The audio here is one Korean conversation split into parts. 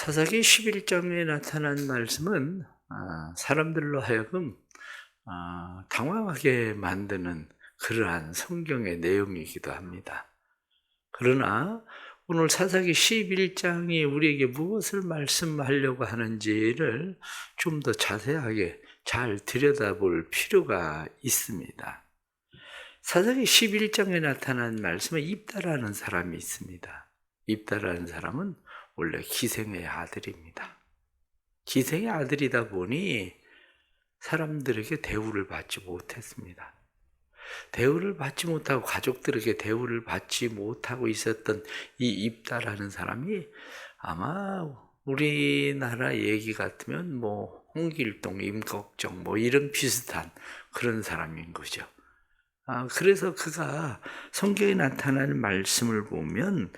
사사기 11장에 나타난 말씀은 사람들로 하여금 당황하게 만드는 그러한 성경의 내용이기도 합니다. 그러나 오늘 사사기 11장이 우리에게 무엇을 말씀하려고 하는지를 좀 더 자세하게 잘 들여다볼 필요가 있습니다. 사사기 11장에 나타난 말씀에 입다라는 사람이 있습니다. 입다라는 사람은 원래 기생의 아들입니다. 기생의 아들이다 보니 사람들에게 대우를 받지 못했습니다. 대우를 받지 못하고 가족들에게 대우를 받지 못하고 있었던 이 입다라는 사람이 아마 우리나라 얘기 같으면 홍길동, 임꺽정 이런 비슷한 그런 사람인 거죠. 그래서 그가 성경에 나타나는 말씀을 보면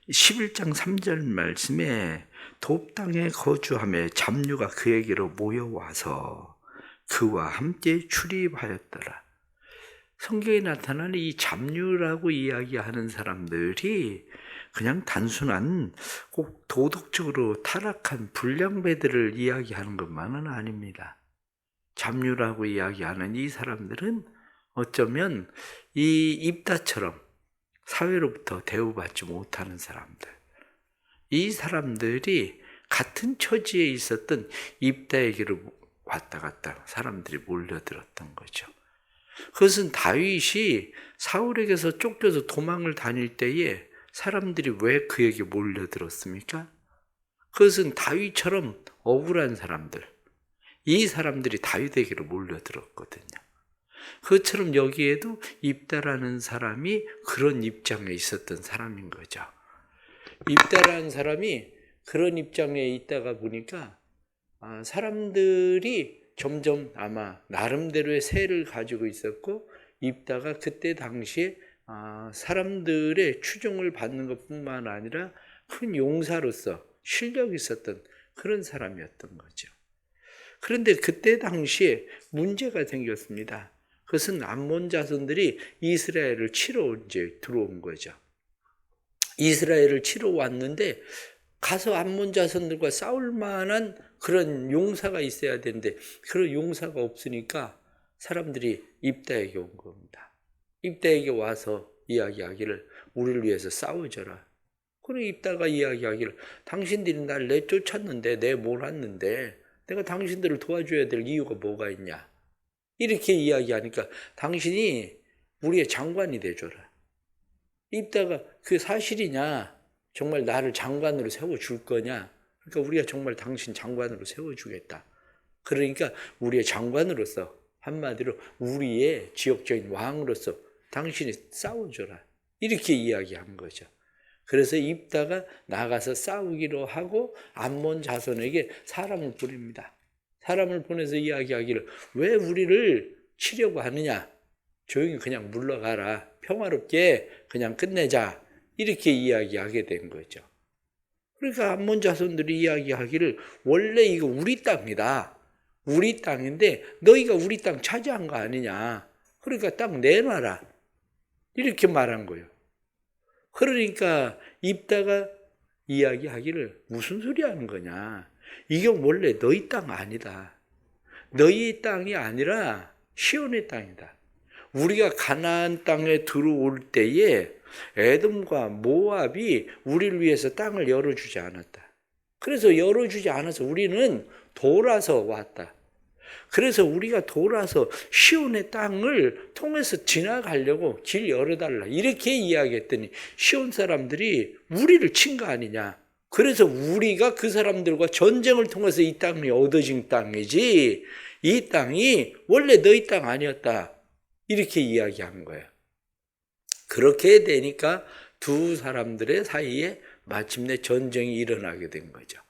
11장 3절 말씀에 돕당에 거주하며 잡류가 그에게로 모여와서 그와 함께 출입하였더라. 성경에 나타나는 이 잡류라고 이야기하는 사람들이 그냥 단순한 꼭 도덕적으로 타락한 불량배들을 이야기하는 것만은 아닙니다. 잡류라고 이야기하는 이 사람들은 어쩌면 이 입다처럼 사회로부터 대우받지 못하는 사람들, 이 사람들이 같은 처지에 있었던 입다에게로 왔다 갔다 사람들이 몰려들었던 거죠. 그것은 다윗이 사울에게서 쫓겨서 도망을 다닐 때에 사람들이 왜 그에게 몰려들었습니까? 그것은 다윗처럼 억울한 사람들, 이 사람들이 다윗에게로 몰려들었거든요. 그것처럼 여기에도 입다라는 사람이 그런 입장에 있었던 사람인 거죠. 입다라는 사람이 그런 입장에 있다가 보니까 사람들이 점점 아마 나름대로의 세를 가지고 있었고, 입다가 그때 당시에 사람들의 추종을 받는 것뿐만 아니라 큰 용사로서 실력이 있었던 그런 사람이었던 거죠. 그런데 그때 당시에 문제가 생겼습니다. 그것은 암몬 자손들이 이스라엘을 치러 이제 들어온 거죠. 이스라엘을 치러 왔는데 가서 암몬 자손들과 싸울 만한 그런 용사가 있어야 되는데 그런 용사가 없으니까 사람들이 입다에게 온 겁니다. 입다에게 와서 이야기하기를 우리를 위해서 싸워줘라. 그리고 입다가 이야기하기를 당신들이 날 내쫓았는데 내몰았는데 내가 당신들을 도와줘야 될 이유가 뭐가 있냐. 이렇게 이야기하니까 당신이 우리의 장관이 돼줘라. 입다가 그게 사실이냐? 정말 나를 장관으로 세워줄 거냐? 그러니까 우리가 정말 당신 장관으로 세워주겠다. 그러니까 우리의 장관으로서 한마디로 우리의 지역적인 왕으로서 당신이 싸워줘라. 이렇게 이야기한 거죠. 그래서 입다가 나가서 싸우기로 하고 암몬 자손에게 사람을 보냅니다. 사람을 보내서 이야기하기를 왜 우리를 치려고 하느냐? 조용히 그냥 물러가라. 평화롭게 그냥 끝내자. 이렇게 이야기하게 된 거죠. 그러니까 암몬 자손들이 이야기하기를 원래 이거 우리 땅이다. 우리 땅인데 너희가 우리 땅 차지한 거 아니냐. 그러니까 땅 내놔라. 이렇게 말한 거예요. 그러니까 입다가 이야기하기를 무슨 소리 하는 거냐. 이게 원래 너희 땅 아니다. 너희 땅이 아니라 시온의 땅이다. 우리가 가나안 땅에 들어올 때에 에돔과 모압이 우리를 위해서 땅을 열어주지 않았다. 그래서 열어주지 않아서 우리는 돌아서 왔다. 그래서 우리가 돌아서 시온의 땅을 통해서 지나가려고 길 열어달라. 이렇게 이야기했더니 시온 사람들이 우리를 친 거 아니냐. 그래서 우리가 그 사람들과 전쟁을 통해서 이 땅이 얻어진 땅이지 이 땅이 원래 너희 땅 아니었다. 이렇게 이야기한 거예요. 그렇게 되니까 두 사람들의 사이에 마침내 전쟁이 일어나게 된 거죠.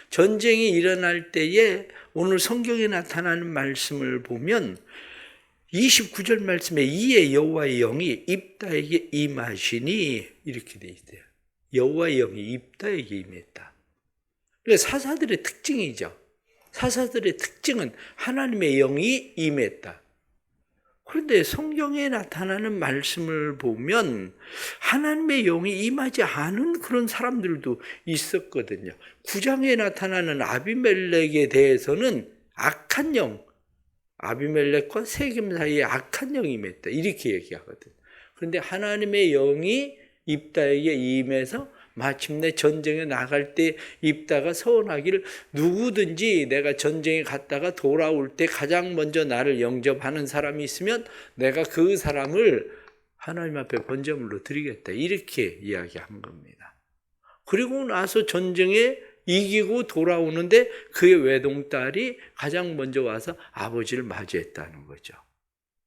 전쟁이 일어날 때에 오늘 성경에 나타나는 말씀을 보면 29절 말씀에 이에 여호와의 영이 입다에게 임하시니 이렇게 돼 있어요. 여호와의 영이 입다에게 임했다. 그러니까 사사들의 특징이죠. 사사들의 특징은 하나님의 영이 임했다. 그런데 성경에 나타나는 말씀을 보면 하나님의 영이 임하지 않은 그런 사람들도 있었거든요. 9장에 나타나는 아비멜렉에 대해서는 악한 영, 아비멜렉과 세겜 사이에 악한 영이 임했다, 이렇게 얘기하거든요. 그런데 하나님의 영이 입다에게 임해서 마침내 전쟁에 나갈 때 입다가 서원하기를, 누구든지 내가 전쟁에 갔다가 돌아올 때 가장 먼저 나를 영접하는 사람이 있으면 내가 그 사람을 하나님 앞에 번제물로 드리겠다, 이렇게 이야기한 겁니다. 그리고 나서 전쟁에 이기고 돌아오는데 그의 외동딸이 가장 먼저 와서 아버지를 맞이했다는 거죠.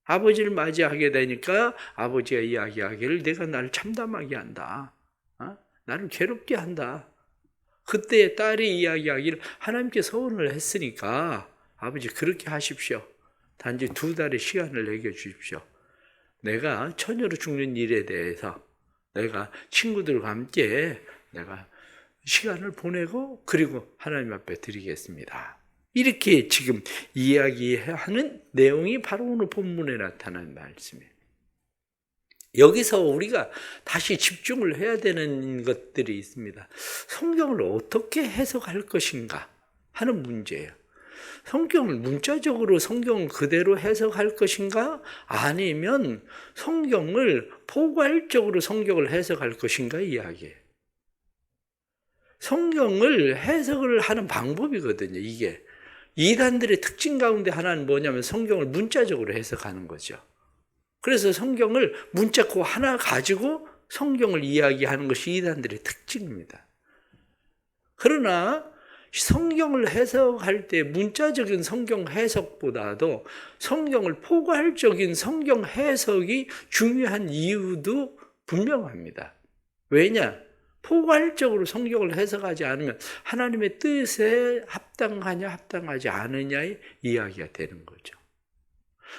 아버지를 맞이하게 되니까 아버지가 이야기하기를, 내가 나를 참담하게 한다, 나를 괴롭게 한다. 그때 딸이 이야기하기를, 하나님께 서원을 했으니까 아버지 그렇게 하십시오. 단지 2달의 시간을 내게 주십시오. 내가 처녀로 죽는 일에 대해서 내가 친구들과 함께 내가 시간을 보내고 그리고 하나님 앞에 드리겠습니다. 이렇게 지금 이야기하는 내용이 바로 오늘 본문에 나타난 말씀이에요. 여기서 우리가 다시 집중을 해야 되는 것들이 있습니다. 성경을 어떻게 해석할 것인가 하는 문제예요. 성경을 문자적으로 성경을 그대로 해석할 것인가, 아니면 성경을 포괄적으로 성경을 해석할 것인가 이야기예요. 성경을 해석을 하는 방법이거든요. 이게 이단들의 특징 가운데 하나는 뭐냐면 성경을 문자적으로 해석하는 거죠. 그래서 성경을 문자코 하나 가지고 성경을 이야기하는 것이 이단들의 특징입니다. 그러나 성경을 해석할 때 문자적인 성경 해석보다도 성경을 포괄적인 성경 해석이 중요한 이유도 분명합니다. 왜냐? 포괄적으로 성경을 해석하지 않으면 하나님의 뜻에 합당하냐 합당하지 않느냐의 이야기가 되는 거죠.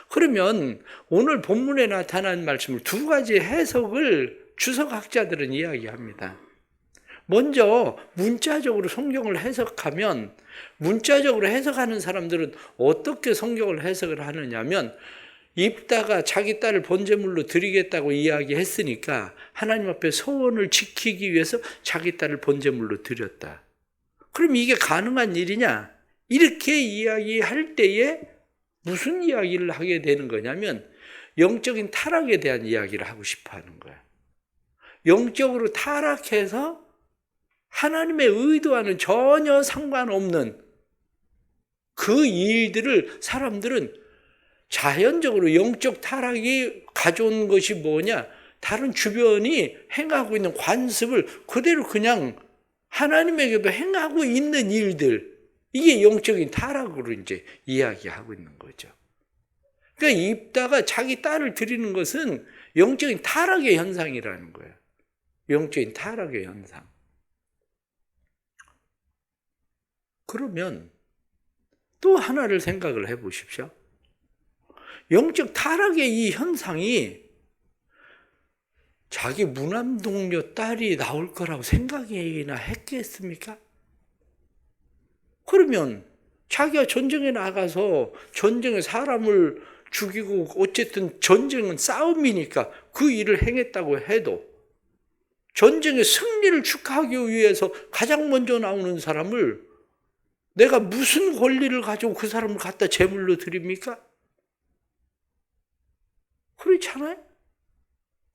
그러면 오늘 본문에 나타난 말씀을 2가지 해석을 주석학자들은 이야기합니다. 먼저 문자적으로 성경을 해석하면, 문자적으로 해석하는 사람들은 어떻게 성경을 해석을 하느냐면, 입다가 자기 딸을 번제물로 드리겠다고 이야기했으니까 하나님 앞에 소원을 지키기 위해서 자기 딸을 번제물로 드렸다. 그럼 이게 가능한 일이냐? 이렇게 이야기할 때에 무슨 이야기를 하게 되는 거냐면 영적인 타락에 대한 이야기를 하고 싶어 하는 거야. 영적으로 타락해서 하나님의 의도와는 전혀 상관없는 그 일들을 사람들은 자연적으로, 영적 타락이 가져온 것이 뭐냐? 다른 주변이 행하고 있는 관습을 그대로 그냥 하나님에게도 행하고 있는 일들, 이게 영적인 타락으로 이제 이야기하고 있는 거죠. 그러니까 입다가 자기 딸을 드리는 것은 영적인 타락의 현상이라는 거예요. 영적인 타락의 현상. 그러면 또 하나를 생각을 해 보십시오. 영적 타락의 이 현상이 자기 무남동료 딸이 나올 거라고 생각이나 했겠습니까? 그러면 자기가 전쟁에 나가서 전쟁에 사람을 죽이고, 어쨌든 전쟁은 싸움이니까 그 일을 행했다고 해도 전쟁의 승리를 축하하기 위해서 가장 먼저 나오는 사람을 내가 무슨 권리를 가지고 그 사람을 갖다 제물로 드립니까? 그렇잖아요?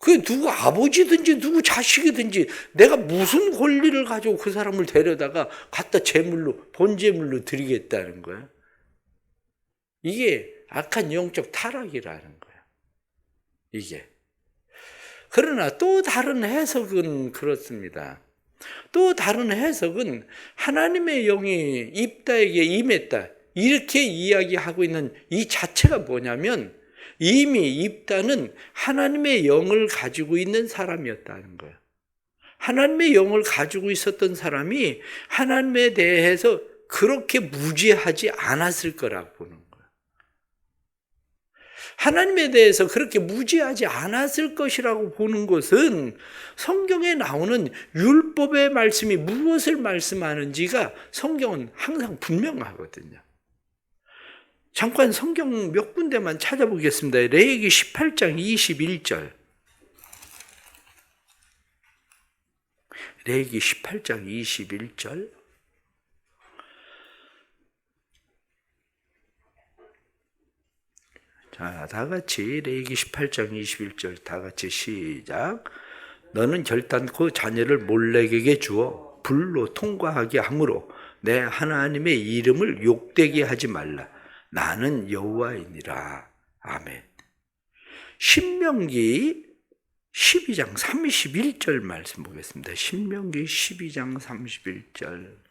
그게 누구 아버지든지 누구 자식이든지 내가 무슨 권리를 가지고 그 사람을 데려다가 갖다 제물로, 번제물로 드리겠다는 거야. 이게 악한 영적 타락이라는 거야. 이게. 그러나 또 다른 해석은 그렇습니다. 또 다른 해석은 하나님의 영이 입다에게 임했다, 이렇게 이야기하고 있는 이 자체가 뭐냐면 이미 입다는 하나님의 영을 가지고 있는 사람이었다는 거예요. 하나님의 영을 가지고 있었던 사람이 하나님에 대해서 그렇게 무지하지 않았을 거라고 보는 거예요. 하나님에 대해서 그렇게 무지하지 않았을 것이라고 보는 것은 성경에 나오는 율법의 말씀이 무엇을 말씀하는지가 성경은 항상 분명하거든요. 잠깐 성경 몇 군데만 찾아보겠습니다. 레위기 18장 21절. 레위기 18장 21절. 자, 다 같이 레위기 18장 21절 다 같이 시작. 너는 결단코 자녀를 몰렉에게 주어 불로 통과하게 하므로 내 하나님의 이름을 욕되게 하지 말라. 나는 여호와이니라. 아멘. 신명기 12장 31절 말씀 보겠습니다. 신명기 12장 31절.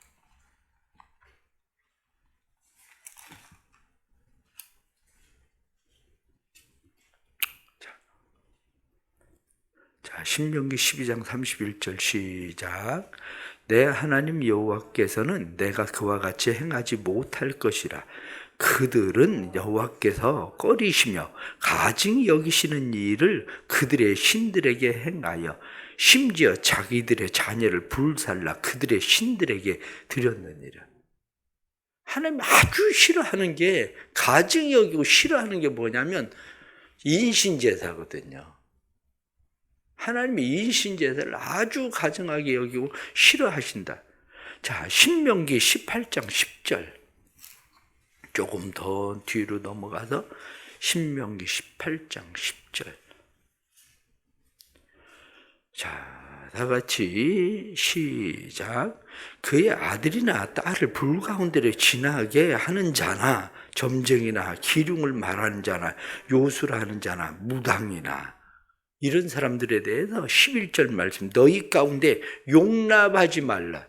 자, 신명기 12장 31절 시작. 내 하나님 여호와께서는 내가 그와 같이 행하지 못할 것이라. 그들은 여호와께서 꺼리시며 가증히 여기시는 일을 그들의 신들에게 행하여 심지어 자기들의 자녀를 불살라 그들의 신들에게 드렸느니라. 하나님 아주 싫어하는 게, 가증히 여기고 싫어하는 게 뭐냐면 인신제사거든요. 하나님이 인신제사를 아주 가증하게 여기고 싫어하신다. 자, 신명기 18장 10절. 조금 더 뒤로 넘어가서 신명기 18장 10절. 자, 다 같이 시작. 그의 아들이나 딸을 불 가운데로 지나게 하는 자나 점쟁이나 기륭을 말하는 자나 요술을 하는 자나 무당이나 이런 사람들에 대해서 11절 말씀, 너희 가운데 용납하지 말라.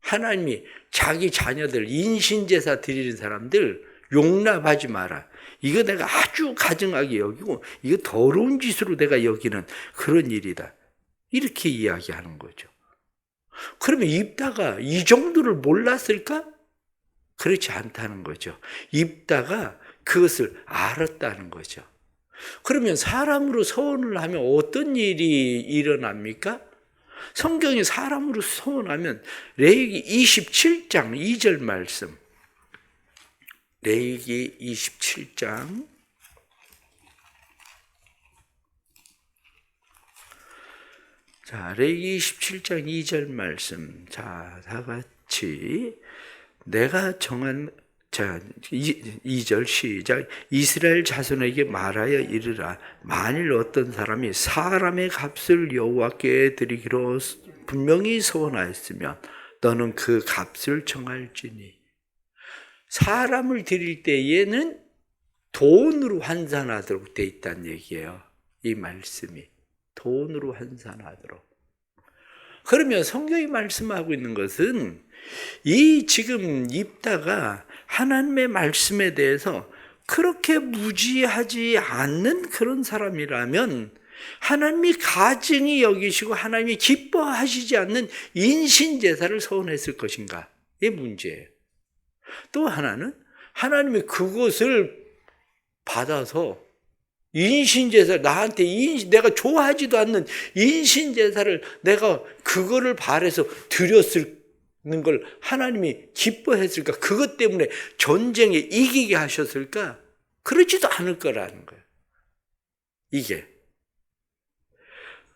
하나님이 자기 자녀들 인신제사 드리는 사람들 용납하지 마라. 이거 내가 아주 가증하게 여기고 이거 더러운 짓으로 내가 여기는 그런 일이다. 이렇게 이야기하는 거죠. 그러면 입다가 이 정도를 몰랐을까? 그렇지 않다는 거죠. 입다가 그것을 알았다는 거죠. 그러면 사람으로 서원을 하면 어떤 일이 일어납니까? 성경이 사람으로 서원하면 레위기 27장 2절 말씀. 레위기 27장 자, 레위기 27장 2절 말씀. 자, 다 같이 내가 정한 자, 2절 시작. 이스라엘 자손에게 말하여 이르라. 만일 어떤 사람이 사람의 값을 여호와께 드리기로 분명히 서원하였으면 너는 그 값을 정할지니. 사람을 드릴 때에는 돈으로 환산하도록 돼 있다는 얘기예요. 이 말씀이. 돈으로 환산하도록. 그러면 성경이 말씀하고 있는 것은 이 지금 입다가 하나님의 말씀에 대해서 그렇게 무지하지 않는 그런 사람이라면 하나님이 가증히 여기시고 하나님이 기뻐하시지 않는 인신제사를 서원했을 것인가? 이 문제예요. 또 하나는 하나님이 그것을 받아서 인신제사, 나한테 내가 좋아하지도 않는 인신제사를 내가 그거를 바래서 드렸을 걸 하나님이 기뻐했을까? 그것 때문에 전쟁에 이기게 하셨을까? 그러지도 않을 거라는 거예요. 이게.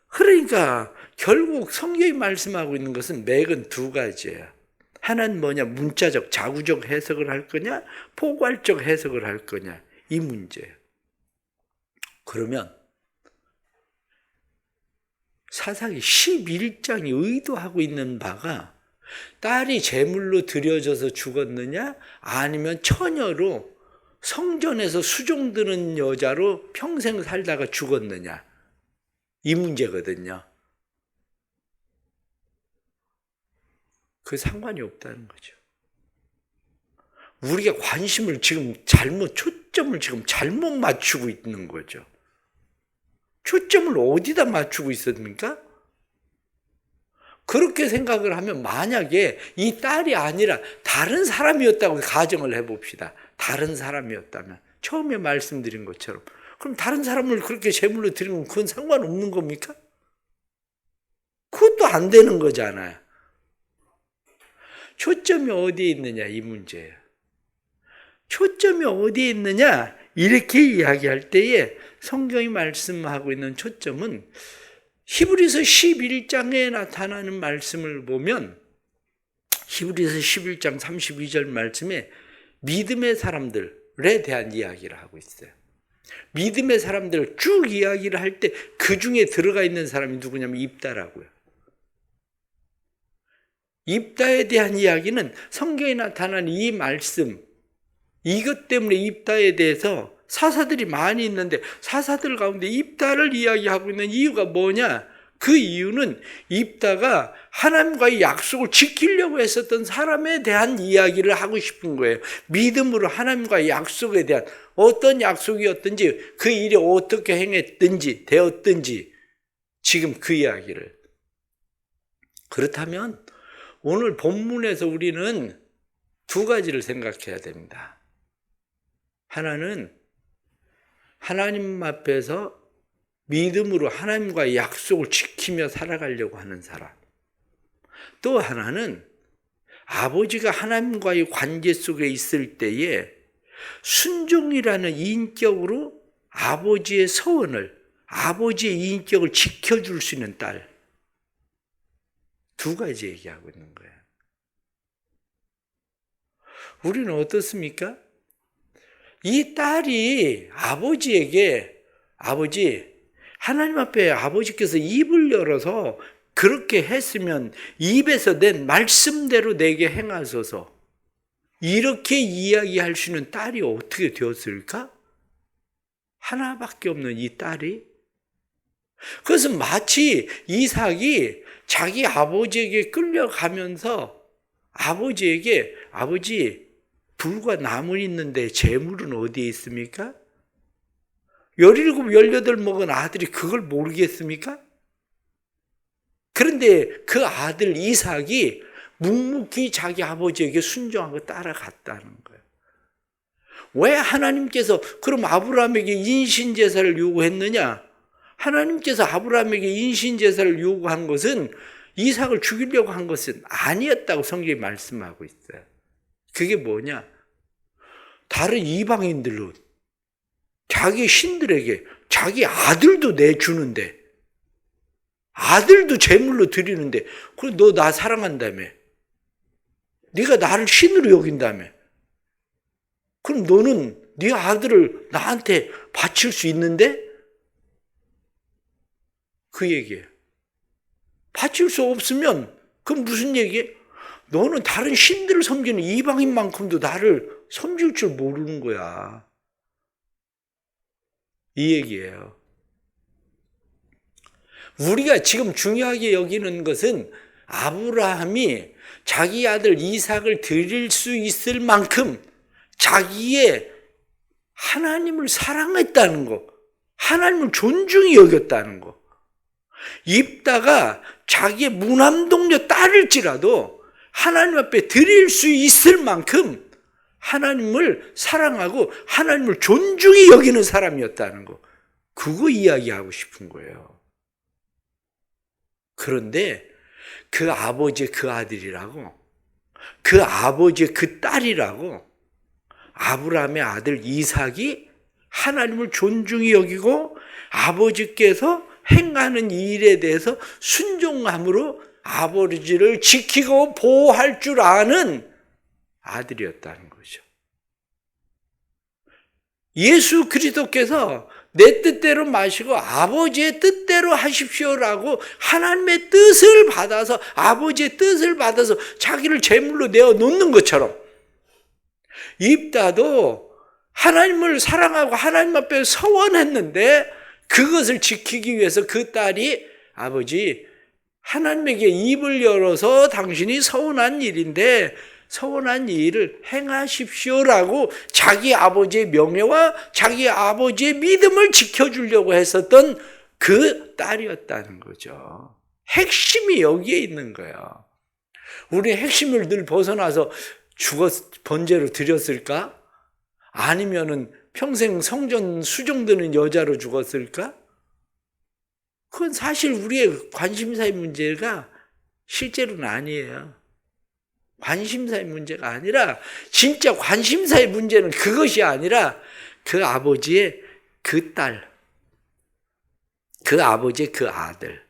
그러니까 결국 성경이 말씀하고 있는 것은 맥은 두 가지예요. 하나는 뭐냐? 문자적, 자구적 해석을 할 거냐? 포괄적 해석을 할 거냐? 이 문제예요. 그러면 사사기 11장이 의도하고 있는 바가 딸이 제물로 드려져서 죽었느냐? 아니면 처녀로 성전에서 수종 드는 여자로 평생 살다가 죽었느냐? 이 문제거든요. 그 상관이 없다는 거죠. 우리가 관심을 지금 초점을 지금 잘못 맞추고 있는 거죠. 초점을 어디다 맞추고 있었습니까? 그렇게 생각을 하면 만약에 이 딸이 아니라 다른 사람이었다고 가정을 해봅시다. 다른 사람이었다면 처음에 말씀드린 것처럼 그럼 다른 사람을 그렇게 제물로 드리면 그건 상관없는 겁니까? 그것도 안 되는 거잖아요. 초점이 어디에 있느냐 이 문제예요. 초점이 어디에 있느냐? 이렇게 이야기할 때에 성경이 말씀하고 있는 초점은 히브리서 11장에 나타나는 말씀을 보면 히브리서 11장 32절 말씀에 믿음의 사람들에 대한 이야기를 하고 있어요. 믿음의 사람들 쭉 이야기를 할 때 그 중에 들어가 있는 사람이 누구냐면 입다라고요. 입다에 대한 이야기는 성경에 나타난 이 말씀, 이것 때문에 입다에 대해서 사사들이 많이 있는데 사사들 가운데 입다를 이야기하고 있는 이유가 뭐냐? 그 이유는 입다가 하나님과의 약속을 지키려고 했었던 사람에 대한 이야기를 하고 싶은 거예요. 믿음으로 하나님과의 약속에 대한 어떤 약속이었든지 그 일이 어떻게 행했든지 되었든지 지금 그 이야기를. 그렇다면 오늘 본문에서 우리는 두 가지를 생각해야 됩니다. 하나는 하나님 앞에서 믿음으로 하나님과의 약속을 지키며 살아가려고 하는 사람. 또 하나는 아버지가 하나님과의 관계 속에 있을 때에 순종이라는 인격으로 아버지의 서원을, 아버지의 인격을 지켜줄 수 있는 딸. 두 가지 얘기하고 있는 거예요. 우리는 어떻습니까? 이 딸이 아버지에게 아버지, 하나님 앞에 아버지께서 입을 열어서 그렇게 했으면 입에서 낸 말씀대로 내게 행하소서. 이렇게 이야기할 수 있는 딸이 어떻게 되었을까? 하나밖에 없는 이 딸이. 그래서 마치 이삭이 자기 아버지에게 끌려가면서 아버지에게 아버지 불과 나무 있는데 재물은 어디에 있습니까? 17, 18 먹은 아들이 그걸 모르겠습니까? 그런데 그 아들 이삭이 묵묵히 자기 아버지에게 순종하고 따라갔다는 거예요. 왜 하나님께서 그럼 아브라함에게 인신제사를 요구했느냐? 하나님께서 아브라함에게 인신제사를 요구한 것은 이삭을 죽이려고 한 것은 아니었다고 성경이 말씀하고 있어요. 그게 뭐냐? 다른 이방인들로 자기 신들에게 자기 아들도 내주는데 아들도 제물로 드리는데 그럼 너 나 사랑한다며. 네가 나를 신으로 여긴다며. 그럼 너는 네 아들을 나한테 바칠 수 있는데? 그 얘기예요. 바칠 수 없으면 그럼 무슨 얘기예요? 너는 다른 신들을 섬기는 이방인만큼도 나를 섬길 줄 모르는 거야. 이 얘기예요. 우리가 지금 중요하게 여기는 것은 아브라함이 자기 아들 이삭을 드릴 수 있을 만큼 자기의 하나님을 사랑했다는 거, 하나님을 존중히 여겼다는 거. 입다가 자기의 무남동녀 딸일지라도 하나님 앞에 드릴 수 있을 만큼 하나님을 사랑하고 하나님을 존중히 여기는 사람이었다는 거. 그거 이야기하고 싶은 거예요. 그런데 그 아버지의 그 아들이라고, 그 아버지의 그 딸이라고 아브라함의 아들 이삭이 하나님을 존중히 여기고 아버지께서 행하는 일에 대해서 순종함으로 아버지를 지키고 보호할 줄 아는 아들이었다는 거죠. 예수 그리스도께서 내 뜻대로 마시고 아버지의 뜻대로 하십시오라고 하나님의 뜻을 받아서 아버지의 뜻을 받아서 자기를 제물로 내어 놓는 것처럼 입다도 하나님을 사랑하고 하나님 앞에 서원했는데 그것을 지키기 위해서 그 딸이 아버지 하나님에게 입을 열어서 당신이 서운한 일인데 서운한 일을 행하십시오라고 자기 아버지의 명예와 자기 아버지의 믿음을 지켜주려고 했었던 그 딸이었다는 거죠. 핵심이 여기에 있는 거예요. 우리 핵심을 늘 벗어나서 번제로 드렸을까? 아니면은 평생 성전 수종드는 여자로 죽었을까? 그건 사실 우리의 관심사의 문제가 실제로는 아니에요. 관심사의 문제가 아니라 진짜 관심사의 문제는 그것이 아니라 그 아버지의 그 딸, 그 아버지의 그 아들.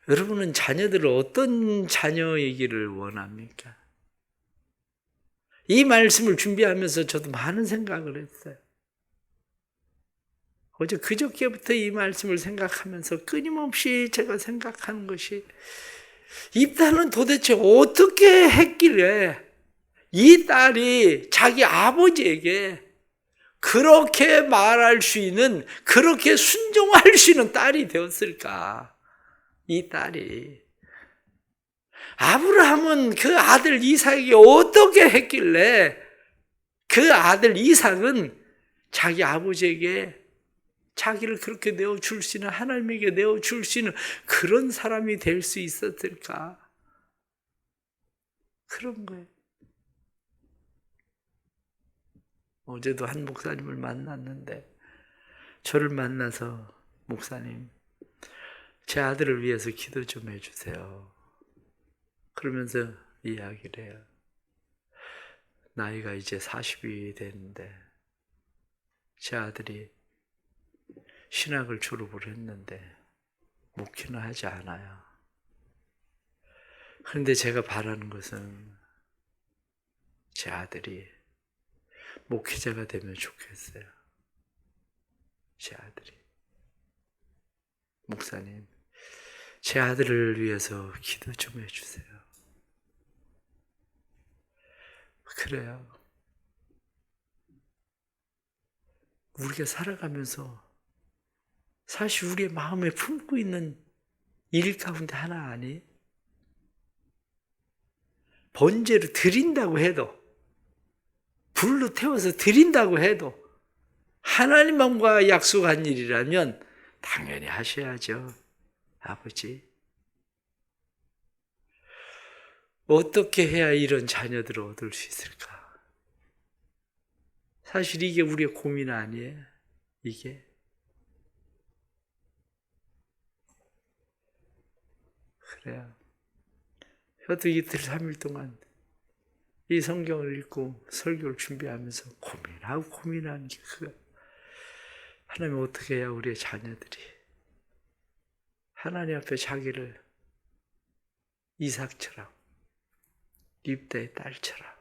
여러분은 자녀들을 어떤 자녀이기를 원합니까? 이 말씀을 준비하면서 저도 많은 생각을 했어요. 어제 그저께부터 이 말씀을 생각하면서 끊임없이 제가 생각하는 것이 이 딸은 도대체 어떻게 했길래 이 딸이 자기 아버지에게 그렇게 말할 수 있는, 그렇게 순종할 수 있는 딸이 되었을까? 이 딸이. 아브라함은 그 아들 이삭에게 어떻게 했길래 그 아들 이삭은 자기 아버지에게 자기를 그렇게 내어줄 수 있는, 하나님에게 내어줄 수 있는 그런 사람이 될 수 있었을까? 그런 거예요. 어제도 한 목사님을 만났는데 저를 만나서 목사님, 제 아들을 위해서 기도 좀 해주세요. 그러면서 이야기를 해요. 나이가 이제 40이 됐는데 제 아들이 신학을 졸업을 했는데 목회는 하지 않아요. 그런데 제가 바라는 것은 제 아들이 목회자가 되면 좋겠어요. 제 아들이. 목사님, 제 아들을 위해서 기도 좀 해주세요. 그래요. 우리가 살아가면서 사실 우리의 마음에 품고 있는 일 가운데 하나 아니에요? 번제로 드린다고 해도, 불로 태워서 드린다고 해도 하나님과 약속한 일이라면 당연히 하셔야죠. 아버지. 어떻게 해야 이런 자녀들을 얻을 수 있을까? 사실 이게 우리의 고민 아니에요? 이게. 그래요. 저도 이틀 3일 동안 이 성경을 읽고 설교를 준비하면서 고민하는 게 그거예요. 하나님 어떻게 해야 우리의 자녀들이 하나님 앞에 자기를 이삭처럼, 립다의 딸처럼,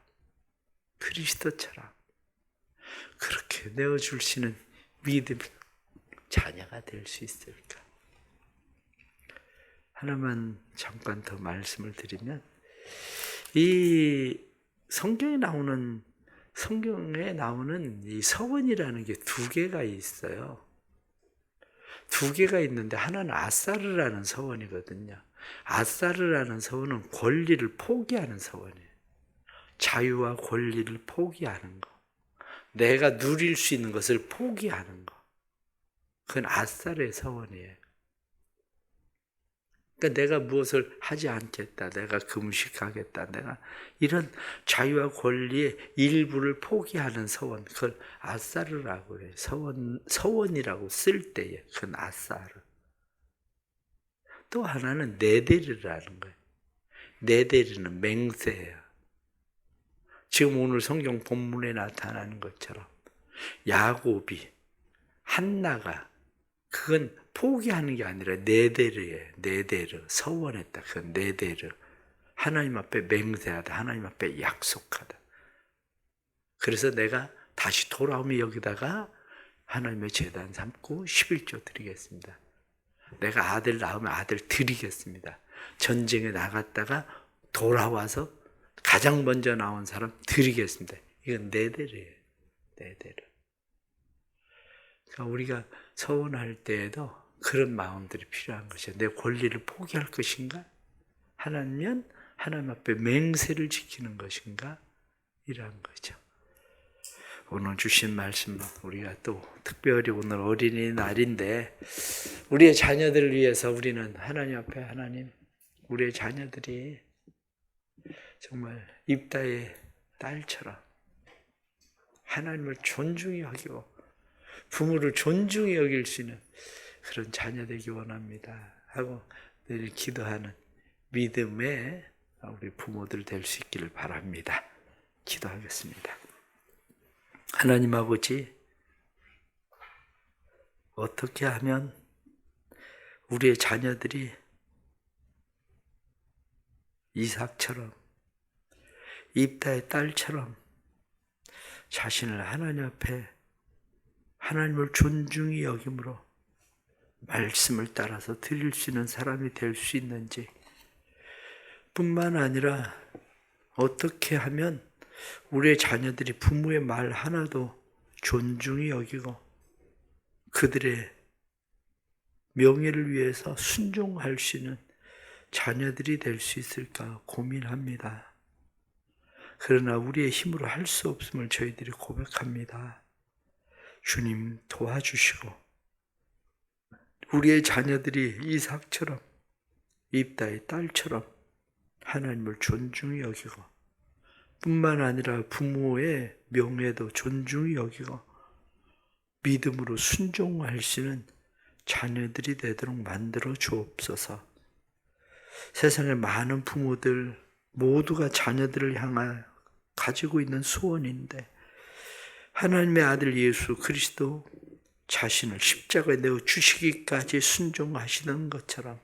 그리스도처럼 그렇게 내어줄 수 있는 믿음 자녀가 될 수 있을까? 하나만 잠깐 더 말씀을 드리면, 이 성경에 나오는 이 서원이라는 게 두 개가 있어요. 두 개가 있는데 하나는 아사르라는 서원이거든요. 아사르라는 서원은 권리를 포기하는 서원이에요. 자유와 권리를 포기하는 거. 내가 누릴 수 있는 것을 포기하는 거. 그건 아사르의 서원이에요. 그러니까 내가 무엇을 하지 않겠다. 내가 금식하겠다. 내가 이런 자유와 권리의 일부를 포기하는 서원. 그걸 아사르라고 해요. 서원이라고 쓸 때에 그건 아사르. 또 하나는 네데르라는 거예요. 네데르는 맹세예요. 지금 오늘 성경 본문에 나타나는 것처럼 야곱이, 한나가 그건 포기하는 게 아니라 네데르예요. 네데르, 서원했다. 그건 네데르. 하나님 앞에 맹세하다. 하나님 앞에 약속하다. 그래서 내가 다시 돌아오면 여기다가 하나님의 제단 삼고 11조 드리겠습니다. 내가 아들 낳으면 아들 드리겠습니다. 전쟁에 나갔다가 돌아와서 가장 먼저 나온 사람 드리겠습니다. 이건 네데르예요. 네데르. 그러니까 우리가 서원할 때에도 그런 마음들이 필요한 것이야. 내 권리를 포기할 것인가? 하나님 앞에 맹세를 지키는 것인가? 이러한 거죠. 오늘 주신 말씀, 우리가 또 특별히 오늘 어린이날인데 우리의 자녀들을 위해서 우리는 하나님 앞에 우리의 자녀들이 정말 입다의 딸처럼 하나님을 존중히 여기고 부모를 존중히 여길 수 있는 그런 자녀 되기 원합니다 하고 늘 기도하는 믿음의 우리 부모들 될 수 있기를 바랍니다. 기도하겠습니다. 하나님 아버지, 어떻게 하면 우리의 자녀들이 이삭처럼, 입다의 딸처럼 자신을 하나님 앞에 하나님을 존중히 여김으로 말씀을 따라서 드릴 수 있는 사람이 될 수 있는지, 뿐만 아니라 어떻게 하면 우리의 자녀들이 부모의 말 하나도 존중히 여기고 그들의 명예를 위해서 순종할 수 있는 자녀들이 될 수 있을까 고민합니다. 그러나 우리의 힘으로 할 수 없음을 저희들이 고백합니다. 주님 도와주시고 우리의 자녀들이 이삭처럼, 입다의 딸처럼 하나님을 존중히 여기고 뿐만 아니라 부모의 명예도 존중히 여기고 믿음으로 순종하시는 자녀들이 되도록 만들어 주옵소서. 세상의 많은 부모들 모두가 자녀들을 향하여 가지고 있는 소원인데, 하나님의 아들 예수 그리스도 자신을 십자가에 내어 주시기까지 순종하시는 것처럼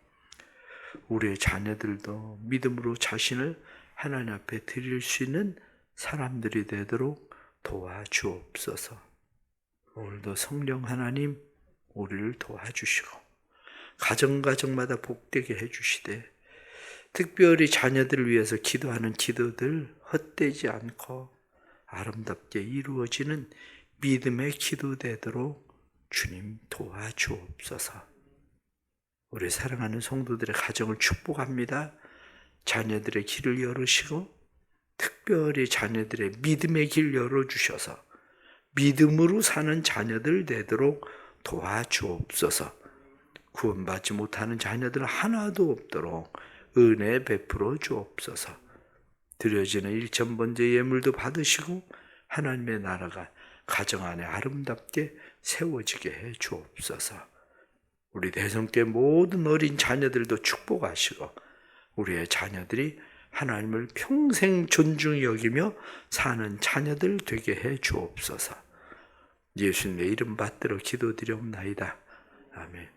우리의 자녀들도 믿음으로 자신을 하나님 앞에 드릴 수 있는 사람들이 되도록 도와주옵소서. 오늘도 성령 하나님 우리를 도와주시고 가정마다 복되게 해주시되, 특별히 자녀들을 위해서 기도하는 기도들 헛되지 않고 아름답게 이루어지는 믿음의 기도 되도록 주님 도와주옵소서. 우리 사랑하는 성도들의 가정을 축복합니다. 자녀들의 길을 열으시고 특별히 자녀들의 믿음의 길 열어주셔서 믿음으로 사는 자녀들 되도록 도와주옵소서. 구원받지 못하는 자녀들 하나도 없도록 은혜 베풀어 주옵소서. 드려지는 일천번제 예물도 받으시고 하나님의 나라가 가정 안에 아름답게 세워지게 해 주옵소서. 우리 대성교회 모든 어린 자녀들도 축복하시고 우리의 자녀들이 하나님을 평생 존중히 여기며 사는 자녀들 되게 해 주옵소서. 예수님의 이름 받들어 기도드리옵나이다. 아멘.